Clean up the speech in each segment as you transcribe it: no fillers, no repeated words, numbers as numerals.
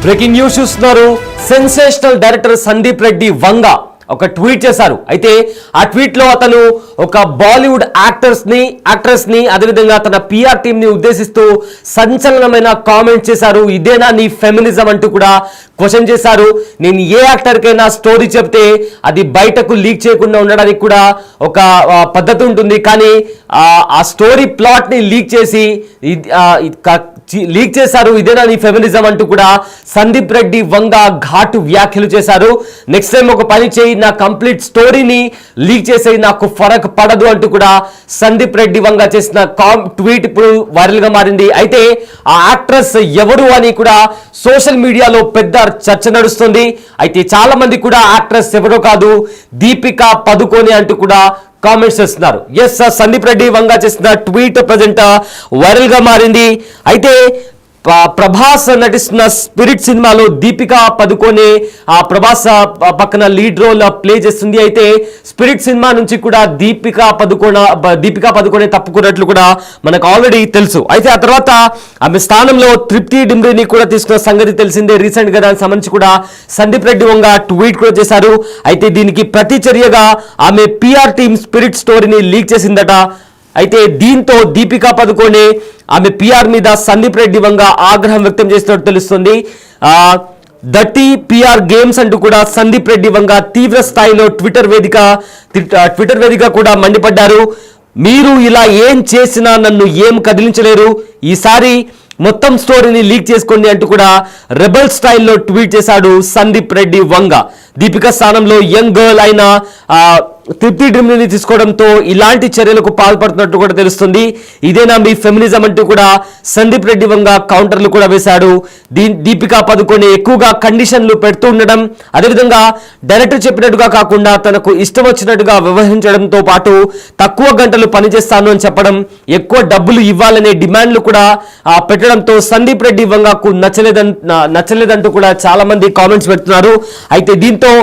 Breaking news చూస్తున్నారు. Sensational director Sandeep Reddy వంగ ఒక tweet చేశారు. అయితే ఆ ట్వీట్ లో అతను ఒక బాలీవుడ్ యాక్ట్రెస్ ని అదేవిధంగా తన పిఆర్ టీమ్ ని ఉద్దేశిస్తూ సంచలనమైన కామెంట్ చేశారు. ఇదేనా నీ ఫెమినిజం అంటూ కూడా క్వశ్చన్ చేశారు. నేను ఏ యాక్టర్ కైనా స్టోరీ చెప్తే అది బయటకు లీక్ చేయకుండా ఉండడానికి కూడా ఒక పద్ధతి ఉంటుంది, కానీ ఆ స్టోరీ ప్లాట్ ని లీక్ చేశారు. ఇదేనా నీ ఫెమినిజం అంటూ కూడా సందీప్ రెడ్డి వంగ ఘాటు వ్యాఖ్యలు చేశారు. నెక్స్ట్ టైం ఒక పని చేయి, నా కంప్లీట్ స్టోరీని లీక్ చేసేది, నాకు ఫరక్ పడదు అంటూ కూడా సందీప్ రెడ్డి వంగ చేసిన ట్వీట్ ఇప్పుడు వైరల్ గా మారింది. అయితే ఆ యాక్ట్రెస్ ఎవరు అని కూడా సోషల్ మీడియాలో పెద్ద చర్చ నడుస్తుంది. అయితే చాలా మంది కూడా యాక్ట్రెస్ ఎవరో కాదు, దీపికా పదుకోనే అంటూ కూడా కామెంట్స్ చేస్తున్నారు. ఎస్, సందీప్ రెడ్డి వంగ చేసిన ట్వీట్ ప్రజెంట్ వైరల్ గా మారింది. అయితే ప్రభాస్ నటిస్తున్న స్పిరిట్ సినిమాలో దీపికా పదుకోనే ఆ ప్రభాస్ పక్కన లీడ్ రోల్ ప్లే చేస్తుంది. అయితే స్పిరిట్ సినిమా నుంచి కూడా దీపికా పదుకోనే తప్పుకున్నట్లు కూడా మనకు ఆల్రెడీ తెలుసు. అయితే ఆ తర్వాత ఆమె స్థానంలో తృప్తి డిమ్రీని కూడా తీసుకున్న సంగతి తెలిసిందే. రీసెంట్ గా దానికి సంబంధించి కూడా సందీప్ రెడ్డి వంగ ట్వీట్ కూడా చేశారు. అయితే దీనికి ప్రతిచర్యగా ఆమె పిఆర్ టీమ్ స్పిరిట్ స్టోరీని లీక్ చేసిందట. అయితే దీంతో దీపికా పదుకోనే ఆమె పిఆర్ మీద సందీప్ రెడ్డి వంగ ఆగ్రహం వ్యక్తం చేసినట్టు తెలుస్తుంది. దట్టి పిఆర్ గేమ్స్ అంటూ కూడా సందీప్ రెడ్డి వంగ తీవ్ర స్థాయిలో ట్విట్టర్ వేదిక కూడా మండిపడ్డారు. మీరు ఇలా ఏం చేసినా నన్ను ఏం కదిలించలేరు, ఈసారి మొత్తం స్టోరీని లీక్ చేసుకోండి అంటూ కూడా రెబల్ స్టైల్లో ట్వీట్ చేశాడు సందీప్ రెడ్డి వంగ. దీపిక స్థానంలో యంగ్ గర్ల్ అయిన తృప్తి డ్రీమ్ని తీసుకోవడంతో ఇలాంటి చర్యలకు పాల్పడుతున్నట్టు కూడా తెలుస్తుంది. ఇదేనా మీ ఫెమినిజం అంటూ కూడా సందీప్ రెడ్డి వంగ కౌంటర్లు కూడా వేశాడు. దీపికా పదుకోనే ఎక్కువగా కండిషన్లు పెడుతూ ఉండడం, అదేవిధంగా డైరెక్టర్ చెప్పినట్టుగా కాకుండా తనకు ఇష్టం వచ్చినట్టుగా వ్యవహరించడంతో పాటు తక్కువ గంటలు పనిచేస్తాను అని చెప్పడం, ఎక్కువ డబ్బులు ఇవ్వాలనే డిమాండ్లు కూడా పెట్టడంతో సందీప్ రెడ్డి వంగకు నచ్చలేదంటూ కూడా చాలా మంది కామెంట్స్ పెడుతున్నారు. అయితే దీంతో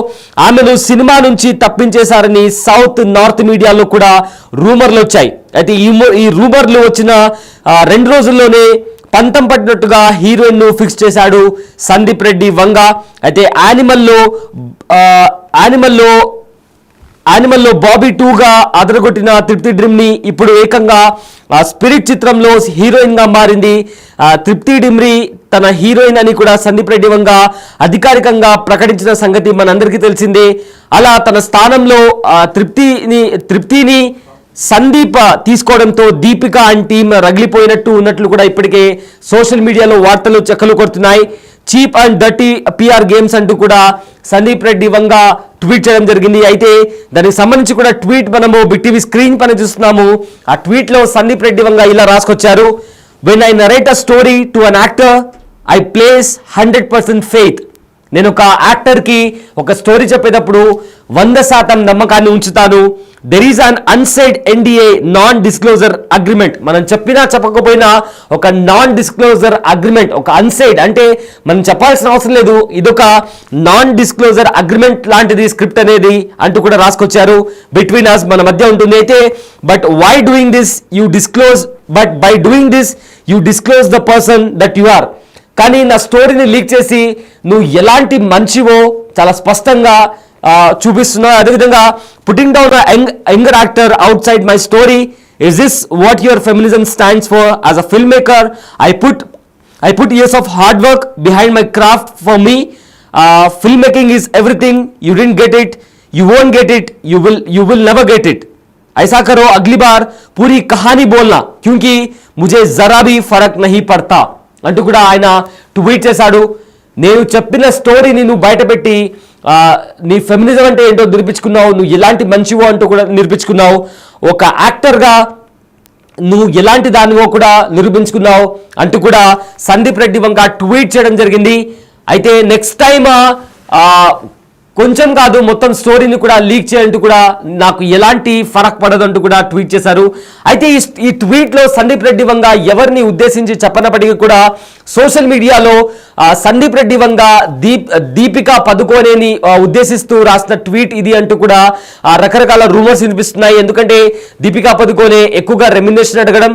ఆమెను సినిమా నుంచి తప్పించేశారని సౌత్ నార్త్ మీడియాలో కూడా రూమర్లు వచ్చాయి. అయితే ఈ రూమర్లు వచ్చిన 2 రోజుల్లోనే పంతం పట్టినట్టుగా హీరోయిన్ ను ఫిక్స్ చేశాడు సందీప్ రెడ్డి వంగ. అయితే యానిమల్లో బాబీ 2గా అదరగొట్టిన తృప్తి డ్రీమ్ ని ఇప్పుడు ఏకంగా స్పిరిట్ చిత్రంలో హీరోయిన్ గా మారింది. తృప్తి డిమ్రీ తన హీరోయిన్ అని కూడా సందీప్ రెడ్డి వంగ అధికారికంగా ప్రకటించిన సంగతి మనందరికీ తెలిసిందే. అలా తన స్థానంలో తృప్తిని సందీప్ తీసుకోవడంతో దీపిక అండ్ టీమ్ ఉన్నట్లు కూడా ఇప్పటికే సోషల్ మీడియాలో వార్తలు చెక్కలు కొడుతున్నాయి. Cheap and dirty PR games అంటూ కూడా సందీప్ రెడ్డి వంగ ట్వీట్ చేయడం జరిగింది. అయితే దానికి సంబంధించి కూడా ట్వీట్ మనము బిగ్ టీవీ స్క్రీన్ పైన చూస్తున్నాము. ఆ ట్వీట్ లో సందీప్ రెడ్డి వంగ ఇలా రాసుకొచ్చారు. When I narrate a story to an actor I place 100% faith. నేను ఒక యాక్టర్కి ఒక స్టోరీ చెప్పేటప్పుడు 100% నమ్మకాన్ని ఉంచుతాను. There is an unsaid NDA non disclosure agreement. మనం చెప్పినా చెప్పకపోయినా ఒక నాన్ డిస్క్లోజర్ అగ్రిమెంట్, ఒక అన్సైడ్ అంటే మనం చెప్పాల్సిన అవసరం లేదు, ఇదొక నాన్ డిస్క్లోజర్ అగ్రిమెంట్ లాంటిది స్క్రిప్ట్ అనేది అంటూ కూడా రాసుకొచ్చారు. బిట్వీన్ అస్, మన మధ్య ఉంటుంది. అయితే but why doing this you disclose, but by doing this you disclose the person that you are. కానీ నా స్టోరీని లీక్ చేసి నువ్వు ఎలాంటి మనిషివో చాలా స్పష్టంగా చూపిస్తున్నావు. అదేవిధంగా putting down younger actor out side my story, is this what your feminism stands for? As a film maker I put years of hard work behind my craft. For me, filmmaking is everything. You didn't get it, you won't get it, you will never get it. ऐसा करो अगली बार पूरी कहानी बोलना क्योंकि मुझे जरा भी फर्क नहीं पड़ता అంటూ కూడా ఆయన ట్వీట్ చేశాడు. నేను చెప్పిన స్టోరీని నువ్వు బయటపెట్టి నీ ఫెమినిజం అంటే ఏంటో నిరూపించుకున్నావు, నువ్వు ఎలాంటి మనిషివో అంటూ కూడా నిరూపించుకున్నావు, ఒక యాక్టర్గా నువ్వు ఎలాంటి దానివో కూడా నిరూపించుకున్నావు అంటూ కూడా సందీప్ రెడ్డి వంగ ట్వీట్ చేయడం జరిగింది. అయితే నెక్స్ట్ టైం కొంచెం కాదు మొత్తం స్టోరీని కూడా లీక్ చేయంటూ కూడా నాకు ఎలాంటి ఫరక్ పడదంటూ కూడా ట్వీట్ చేశారు. అయితే ఈ ట్వీట్లో సందీప్ రెడ్డి వంగ ఎవరిని ఉద్దేశించి చెప్పనప్పటికీ కూడా సోషల్ మీడియాలో సందీప్ రెడ్డి వంగ దీపికా పదుకోనేని ఉద్దేశిస్తూ రాసిన ట్వీట్ ఇది అంటూ కూడా రకరకాల రూమర్స్ వినిపిస్తున్నాయి. ఎందుకంటే దీపికా పదుకోనే ఎక్కువగా రెమ్యునరేషన్ అడగడం,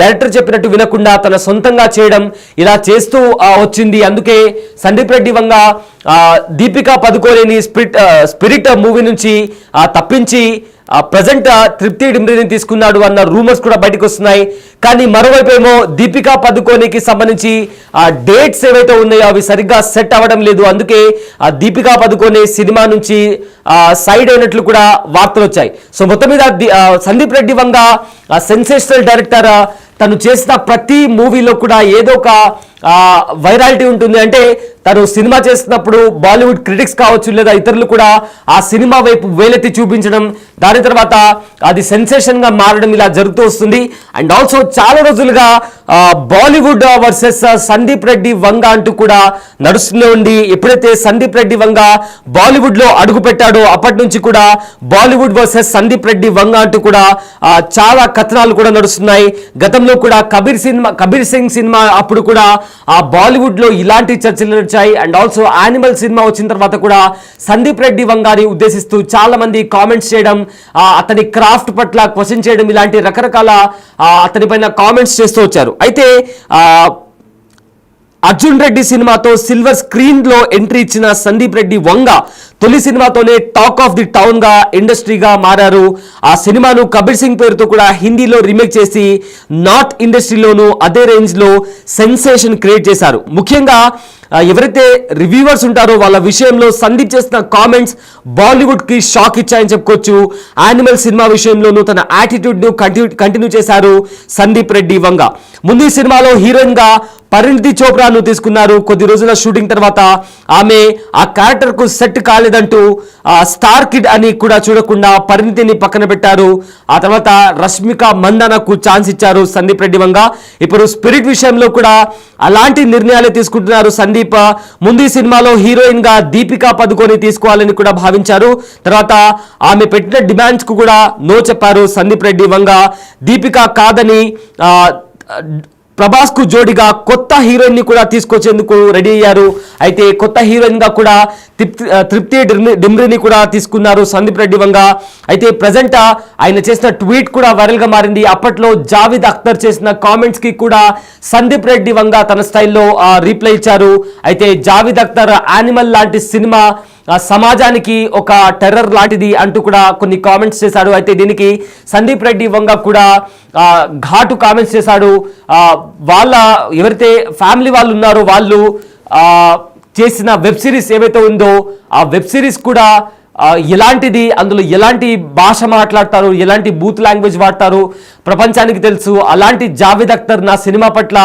డైరెక్టర్ చెప్పినట్టు వినకుండా తన సొంతంగా చేయడం, ఇలా చేస్తూ వచ్చింది. అందుకే సందీప్ రెడ్డి వంగ దీపికా పదుకోనేని స్పిరిట్ మూవీ నుంచి తప్పించి ప్రజెంట్ తృప్తి డిమ్రీని తీసుకున్నాడు అన్న రూమర్స్ కూడా బయటకు వస్తున్నాయి. కానీ మరోవైపు ఏమో దీపికా పదుకోనికి సంబంధించి డేట్స్ ఏవైతే ఉన్నాయో అవి సరిగ్గా సెట్ అవ్వడం లేదు. అందుకే దీపికా పదుకోనే సినిమా నుంచి సైడ్ అయినట్లు కూడా వార్తలు వచ్చాయి. సో మొత్తం మీద సందీప్ రెడ్డి వంగ సెన్సేషనల్ డైరెక్టర్, తను చేసిన ప్రతి మూవీలో కూడా ఏదో ఒక వైరాలిటీ ఉంటుంది. అంటే తను సినిమా చేస్తున్నప్పుడు బాలీవుడ్ క్రిటిక్స్ కావచ్చు లేదా ఇతరులు కూడా ఆ సినిమా వైపు వేలెత్తి చూపించడం, దాని తర్వాత అది సెన్సేషన్ గా మారడం ఇలా జరుగుతూ వస్తుంది. అండ్ ఆల్సో చాలా రోజులుగా బాలీవుడ్ వర్సెస్ సందీప్ రెడ్డి వంగ అంటూ కూడా నడుస్తూనే ఉంది. ఎప్పుడైతే సందీప్ రెడ్డి వంగ బాలీవుడ్ లో అడుగు పెట్టాడో అప్పటి నుంచి కూడా బాలీవుడ్ వర్సెస్ సందీప్ రెడ్డి వంగ అంటూ కూడా చాలా కథనాలు కూడా నడుస్తున్నాయి. గతంలో కూడా కబీర్ సింగ్ సినిమా అప్పుడు కూడా ఆ బాలీవుడ్ లో ఇలాంటి చర్చలు వచ్చాయి. అండ్ ఆల్సో యానిమల్ సినిమా వచ్చిన తర్వాత కూడా సందీప్ రెడ్డి వంగాని ఉద్దేశిస్తూ చాలా మంది కామెంట్స్ చేయడం, అతని క్రాఫ్ట్ పట్ల క్వశ్చన్ చేయడం, ఇలాంటి రకరకాల అతని పైన కామెంట్స్ చేస్తూ వచ్చారు. అయితే అర్జున్ రెడ్డి సినిమాతో సిల్వర్ స్క్రీన్ లో ఎంట్రీ ఇచ్చిన సందీప్ రెడ్డి వంగ తొలి సినిమాతోనే టాక్ ఆఫ్ ది టౌన్ గా ఇండస్ట్రీగా మారారు. ఆ సినిమాను కబీర్ సింగ్ పేరుతో కూడా హిందీలో రీమేక్ చేసి నార్త్ ఇండస్ట్రీలోనూ అదే రేంజ్ లో సెన్సేషన్ క్రియేట్ చేశారు. ముఖ్యంగా ఎవరైతే రివ్యూవర్స్ ఉంటారో వాళ్ళ విషయంలో సందీప్ చేసిన కామెంట్స్ బాలీవుడ్ కి షాక్ ఇచ్చాయని చెప్పుకోవచ్చు. యానిమల్ సినిమా విషయంలోనూ తన యాటిట్యూడ్ ను కంటిన్యూ చేశారు సందీప్ రెడ్డి వంగ. ముందు ఈ సినిమాలో హీరోయిన్ గా పరిణితి చోప్రాను తీసుకున్నారు. కొద్ది రోజుల షూటింగ్ తర్వాత ఆమె ఆ క్యారెక్టర్ కు సెట్ కాలేదంటూ స్టార్ కిడ్ అని కూడా చూడకుండా పరిణితిని పక్కన పెట్టారు. ఆ తర్వాత రష్మిక మందనకు ఛాన్స్ ఇచ్చారు సందీప్ రెడ్డి వంగ. ఇప్పుడు స్పిరిట్ విషయంలో కూడా అలాంటి నిర్ణయాలే తీసుకుంటున్నారు సందీప్. ముందు ఈ సినిమాలో హీరోయిన్ గా దీపికా పదుకోని తీసుకోవాలని కూడా భావించారు. తర్వాత ఆమె పెట్టిన డిమాండ్స్ కు కూడా నో చెప్పారు సందీప్ రెడ్డి వంగ. దీపికా కాదని ప్రభాస్ కు జోడిగా కొత్త హీరోయిన్ ని కూడా తీసుకొచ్చేందుకు రెడీ అయ్యారు. అయితే కొత్త హీరోయిన్ గా కూడా తృప్తి డిమ్రీని కూడా తీసుకున్నారు సందీప్ రెడ్డి వంగ. అయితే ప్రజెంట్ ఆయన చేసిన ట్వీట్ కూడా వైరల్ గా మారింది. అప్పట్లో జావేద్ అఖ్తర్ చేసిన కామెంట్స్ కి కూడా సందీప్ రెడ్డి వంగ తన స్టైల్లో రీప్లై ఇచ్చారు. అయితే జావేద్ అఖ్తర్ యానిమల్ లాంటి సినిమా సమాజానికి ఒక టెర్రర్ లాంటిది అంటూ కూడా కొన్ని కామెంట్స్ చేశాడు. అయితే దీనికి సందీప్ రెడ్డి వంగ కూడా ఘాటు కామెంట్స్ చేశాడు. వాళ్ళ ఎవరైతే ఫ్యామిలీ వాళ్ళు ఉన్నారో వాళ్ళు చేసిన వెబ్ సిరీస్ ఏవైతే ఉందో ఆ వెబ్ సిరీస్ కూడా ఎలాంటిది, అందులో ఎలాంటి భాష మాట్లాడతారు, ఎలాంటి బూత్ లాంగ్వేజ్ వాడతారు ప్రపంచానికి తెలుసు. అలాంటి జావేద్ అఖ్తర్ నా సినిమా పట్ల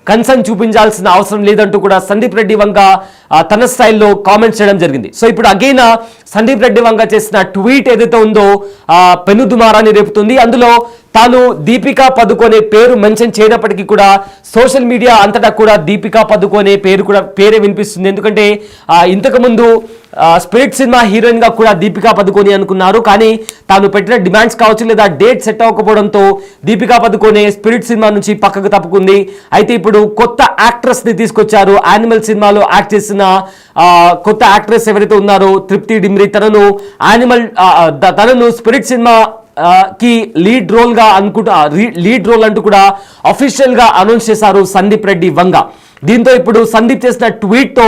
కన్సర్న్ చూపించాల్సిన అవసరం లేదంటూ కూడా సందీప్ రెడ్డి వంగ తన స్టైల్లో కామెంట్స్ చేయడం జరిగింది. సో ఇప్పుడు అగైన్ సందీప్ రెడ్డి వంగ చేసిన ట్వీట్ ఏదైతే ఉందో పెనుదుమారాన్ని రేపుతుంది. అందులో తాను దీపికా పదుకోనే పేరు మెన్షన్ చేయనప్పటికీ కూడా సోషల్ మీడియా అంతటా కూడా దీపికా పదుకోనే పేరే వినిపిస్తుంది. ఎందుకంటే ఇంతకుముందు స్పిరిట్ సినిమా హీరోయిన్ గా కూడా దీపికా పదుకోని అనుకున్నారు. కానీ తాను పెట్టిన డిమాండ్స్ కావచ్చు లేదా డేట్ సెట్ అవ్వకపోవడంతో దీపికా పదుకోనే స్పిరిట్ సినిమా నుంచి పక్కకు తప్పుకుంది. అయితే ఇప్పుడు కొత్త యాక్ట్రెస్ ని తీసుకొచ్చారు. యానిమల్ సినిమాలో యాక్ట్ చేసిన కొత్త యాక్ట్రెస్ ఎవరైతే ఉన్నారో తృప్తి డిమ్రీ, తనను స్పిరిట్ సినిమా కి లీడ్ రోల్ అంటూ కూడా అఫీషియల్ గా అనౌన్స్ చేశారు సందీప్ రెడ్డి వంగ. దీంతో ఇప్పుడు సందీప్ చేసిన ట్వీట్ తో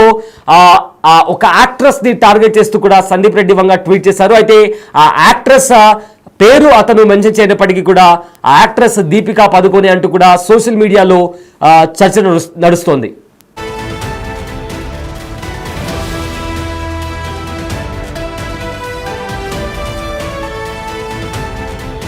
ఒక యాక్ట్రెస్ ని టార్గెట్ చేస్తూ కూడా సందీప్ రెడ్డి వంగ ట్వీట్ చేశారు. అయితే ఆ యాక్ట్రెస్ పేరు అతను మెన్షన్ చేయనప్పటికీ కూడా ఆ యాక్ట్రెస్ దీపికా పదుకోనే అంటూ కూడా సోషల్ మీడియాలో చర్చ నడుస్తోంది.